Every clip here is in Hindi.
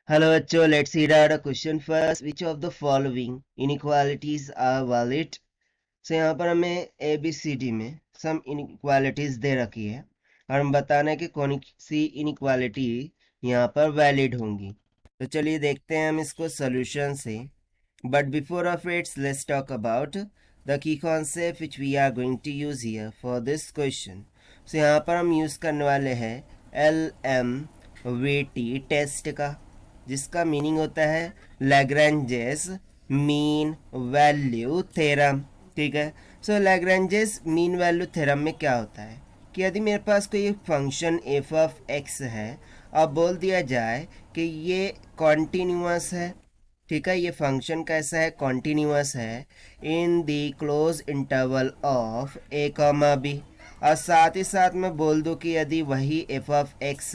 Hello बच्चों, let's read out a question first. Which of the following inequalities are valid? So यहाँ पर हमें ABCD में some inequalities दे रखी है और हम बताना है कि कौन सी inequality यहाँ पर valid होंगी. तो चलिए देखते हैं हम इसको solution से. But before of it, let's talk about the key concept which we are going to use here for this question. So यहाँ पर हम use करने वाले हैं LMVT टेस्ट का, जिसका मीनिंग होता है लैग्रेंजेस मीन वैल्यू थ्योरम. ठीक है. सो लैग्रेंजेस मीन वैल्यू थ्योरम में क्या होता है कि यदि मेरे पास कोई फंक्शन एफ ऑफ एक्स है और बोल दिया जाए कि ये कॉन्टीन्यूअस है. ठीक है, ये फंक्शन कैसा है, कॉन्टीन्यूअस है in the close interval of a comma b, और साथ ही साथ मैं बोल दूं कि यदि वही एफ ऑफ एक्स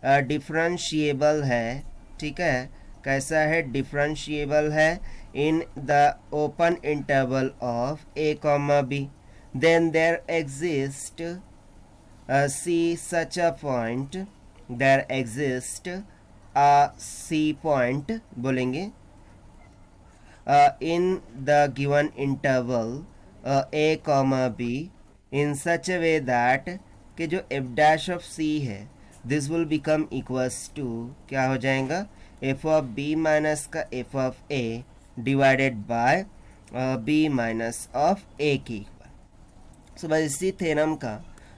डिफरेंशिएबल है. ठीक है, कैसा है, डिफरेंशिएबल है in the open interval of a comma b, then there exist c such a point, there exist a c point बोलेंगे in the given interval a comma b in such a way that कि जो f dash of c है this will become equals to क्या हो जाएगा, f of b माइनस का f of a divided by b minus of a की इक्वल. सो बस इसी थ्योरम का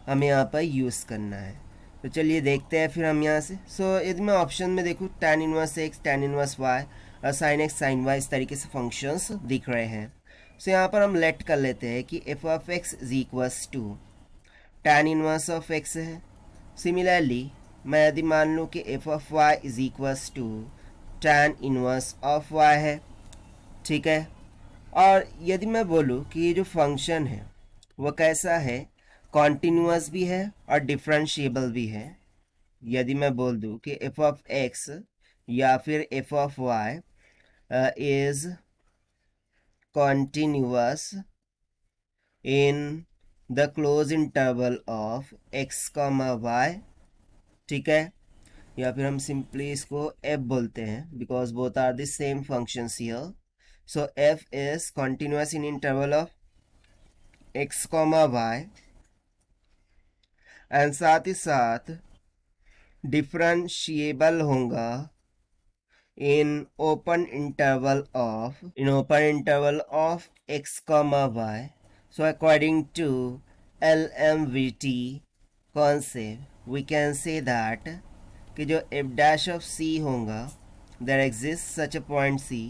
हमें यहाँ पर यूज़ करना है. तो चलिए देखते हैं फिर हम यहाँ से. सो यदि मैं ऑप्शन में देखूँ tan inverse x, tan inverse y और sin x sin y इस तरीके से फंक्शंस दिख रहे हैं. सो यहाँ पर हम लेट कर लेते हैं कि f of x is equals to tan inverse of x है. सिमिलरली मैं यदि मान लूँ कि f of y is equals to tan inverse of y है. ठीक है. और यदि मैं बोलूँ कि ये जो फंक्शन है वो कैसा है, कॉन्टीन्यूअस भी है और डिफरेंशिएबल भी है. यदि मैं बोल दूँ कि f ऑफ x या फिर f of y is continuous in the closed interval of x comma y. ठीक है, या फिर हम सिंपली इसको f बोलते हैं because both are the same functions here. So f is continuous in interval of x comma y and साथ ही साथ डिफरेंशिएबल होगा in open interval of x comma y. So according to LMVT concept we can say that कि जो f dash of c होगा, there exists such a point c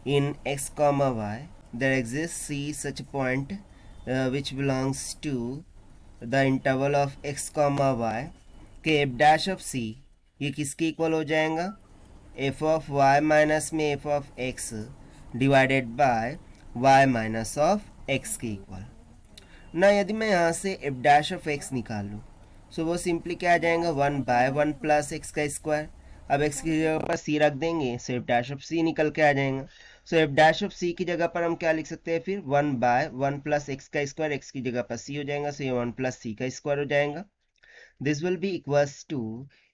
in x comma y, there exists c such a point which belongs to the interval of x comma y के f dash of c ये किसके इक्वल हो जाएगा, एफ ऑफ वाई माइनस में f of x divided by y minus of x के इक्वल. ना यदि मैं यहाँ से एफ डैश ऑफ एक्स निकालूँ सो वो सिंपली क्या आ जाएगा, 1/1 प्लस एक्स का स्क्वायर. अब एक्स की जगह पर सी रख देंगे सो एफ डैश ऑफ सी निकल के आ जाएगा. सो एफ डैश ऑफ सी की जगह पर हम क्या लिख सकते हैं फिर, 1/1 प्लस एक्स का स्क्वायर, एक्स की जगह पर सी हो जाएगा सो ये 1 प्लस सी का स्क्वायर हो जाएगा. This will be equals to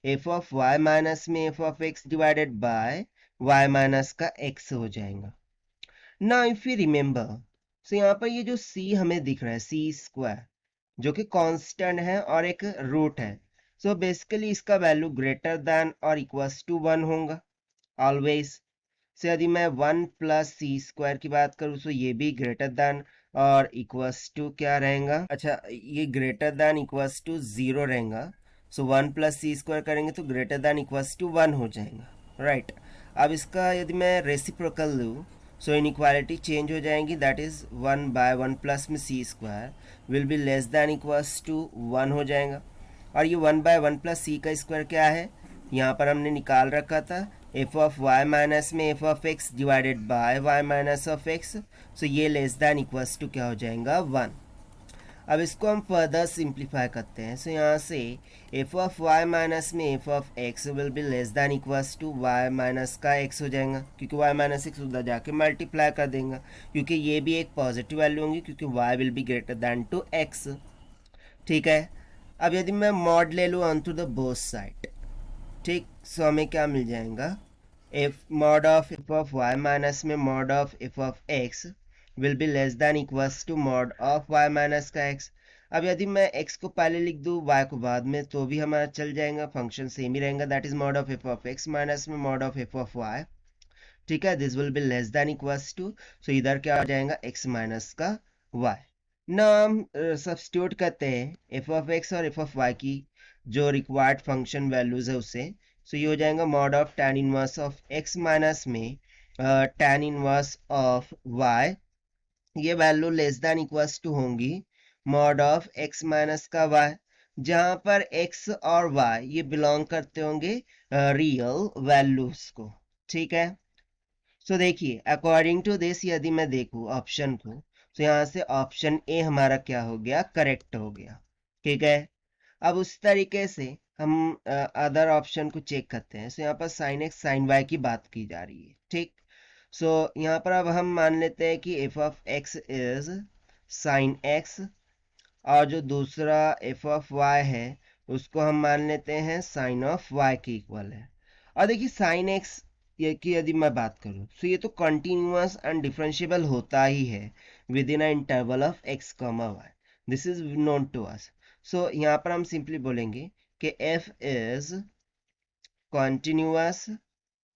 f of y minus में f of x divided by y minus का x हो जाएगा. Now if you remember, so यहाँ पर ये जो c हमें दिख रहा है c स्क्वायर जो कि कांस्टेंट है और एक रूट है. सो बेसिकली इसका वैल्यू ग्रेटर देन और इक्वल्स टू 1 होगा ऑलवेज. से यदि मैं 1 प्लस सी स्क्वायर की बात करूँ तो ये भी ग्रेटर देन और इक्वल्स टू क्या रहेगा, अच्छा ये ग्रेटर देन इक्वल्स टू 0 रहेगा. सो 1 प्लस सी स्क्वायर करेंगे तो ग्रेटर देन इक्वल्स टू 1 हो जाएगा. राइट. अब इसका यदि मैं रेसिप्रोकल लूँ सो इनइक्वालिटी चेंज हो जाएंगी, दैट इज 1/1 प्लस में C square will be less than equals to 1 हो जाएगा. और ये 1/1 प्लस सी का स्क्वायर क्या है, यहाँ पर हमने निकाल रखा था एफ ऑफ वाई माइनस में f of x divided by y minus of x. So ये लेस दैन इक्वल्स टू क्या हो जाएगा, 1. अब इसको हम फर्दर सिंप्लीफाई करते हैं. सो यहाँ से एफ ऑफ वाई माइनस में f of x will be less than equals to y minus का एक्स हो जाएगा, क्योंकि वाई माइनस एक्स उधर जाके मल्टीप्लाई कर देंगे क्योंकि ये भी एक पॉजिटिव वैल्यू होंगी क्योंकि y will be greater than to x. ठीक है. अब यदि मैं मॉड ले लूँ on to the both side, ठीक, सो हमें क्या मिल जाएगा, if mod of f of y minus में mod of f of x will be less than equals to mod of y minus का x. अब यदि मैं x को पहले लिख दूँ y को बाद में तो भी हमारा चल जाएगा, फंक्शन सेम ही रहेगा. That is mod of f of x minus में mod of f of y. ठीक है, this will be less than equals to, so इधर क्या हो जाएगा x माइनस का y. ना हम सब्स्टिट्यूट करते हैं f of x और f of y की जो रिक्वायर्ड फंक्शन वैल्यूज है उसे. सो ये हो जाएगा mod of tan inverse of x minus में tan इनवर्स ऑफ y. ये value less than equals to होंगी mod of x माइनस का y, जहां पर x और y ये बिलोंग करते होंगे रियल वैल्यूज को. ठीक है, सो देखिए अकॉर्डिंग टू दिस यदि मैं देखूं ऑप्शन को, तो यहाँ से ऑप्शन ए हमारा क्या हो गया, करेक्ट हो गया. ठीक है, अब उस तरीके से हम अदर ऑप्शन को चेक करते हैं. सो यहाँ पर साइन एक्स साइन वाई की बात की जा रही है. ठीक, सो यहाँ पर अब हम मान लेते हैं कि F of x is sine x, और जो दूसरा एफ ऑफ वाई है उसको हम मान लेते हैं साइन ऑफ वाई के इक्वल है. और देखिए साइन एक्स ये की यदि मैं बात करूं तो ये तो कंटिन्यूअस एंड डिफरेंशिएबल होता ही है within a interval of x comma y. This is known to us. So यहाँ पर हम सिंपली बोलेंगे कि f is continuous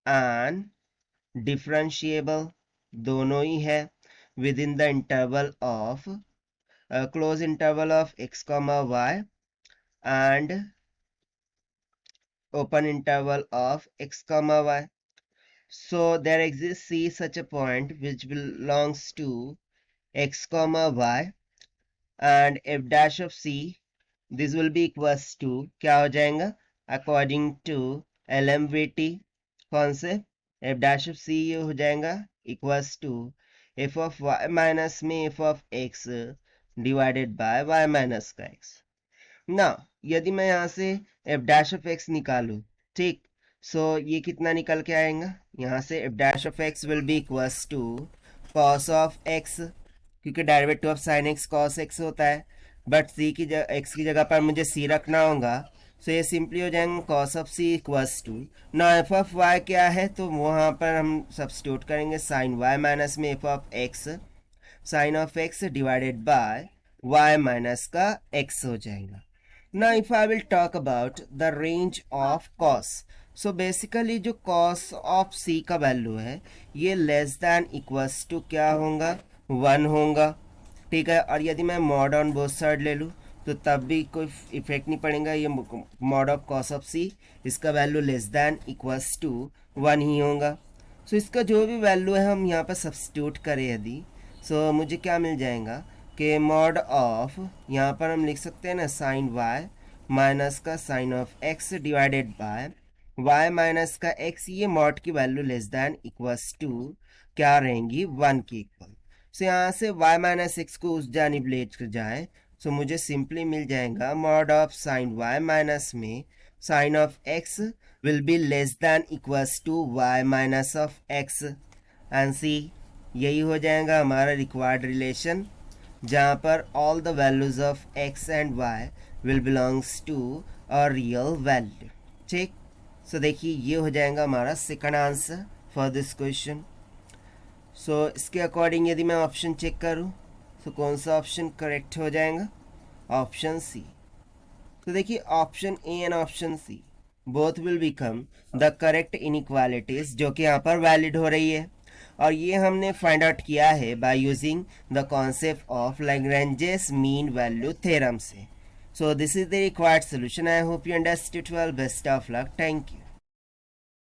and differentiable, दोनों ही है within the interval of close interval of x comma y and open interval of x comma y. So there exists C such a point which belongs to x comma y and f dash of C, this will be equals to क्या हो जाएगा according to LMVT. कौन से f dash of C ये हो जाएगा equals to f of y minus में f of x divided by y minus का x. ना यदि मैं यहाँ से f dash of x निकालूं, ठीक, सो ये कितना निकल के आएगा, यहाँ से f dash of x will be equals to cos of x, क्योंकि derivative of sine x cos x होता है, बट c की x की जगह पर मुझे c रखना होगा. सो ये सिंपली हो जाएंगे cos of c equals to ना f of y क्या है, तो वहाँ पर हम सब्स्टिट्यूट करेंगे साइन y माइनस में f of x, sine of x divided by y minus का x हो जाएगा. Now if I will talk about the range of cos, so basically जो cos of c का वैल्यू है ये लेस दैन इक्वल्स टू क्या होगा, 1 होगा. ठीक है, और यदि मैं मॉड ऑन बोथ साइड ले लूँ तो तब भी कोई इफेक्ट नहीं पड़ेगा. ये mod of cos of c इसका value less than equals to 1 ही होगा. सो इसका जो भी वैल्यू है हम यहाँ पर सब्स्टिट्यूट करें यदि, सो मुझे क्या मिल जाएगा कि मॉड ऑफ, यहाँ पर हम लिख सकते हैं ना साइन y माइनस का sine of x divided by y minus का x, ये मॉड की value less than equals to क्या रहेंगी, 1 की इक्वल. सो यहाँ से y माइनस एक्स को उस जानिब ले जाए, सो मुझे सिंपली मिल जाएगा mod of sine y minus में sine of x will be less than equals to y minus of x. And see यही हो जाएगा हमारा रिक्वायर्ड रिलेशन, जहाँ पर all the values of x and y will belongs to a real value. ठीक, सो देखिए ये हो जाएगा हमारा second answer for this question. So इसके अकॉर्डिंग यदि मैं ऑप्शन चेक करूँ तो कौन सा ऑप्शन करेक्ट हो जाएगा, ऑप्शन सी. तो देखिए option a and option c both will become the correct inequalities जो कि यहाँ पर वैलिड हो रही है. और ये हमने फाइंड आउट किया है by using the concept of Lagrange's mean value theorem से. So this is the required solution. I hope you understood well. Best of luck. Thank you.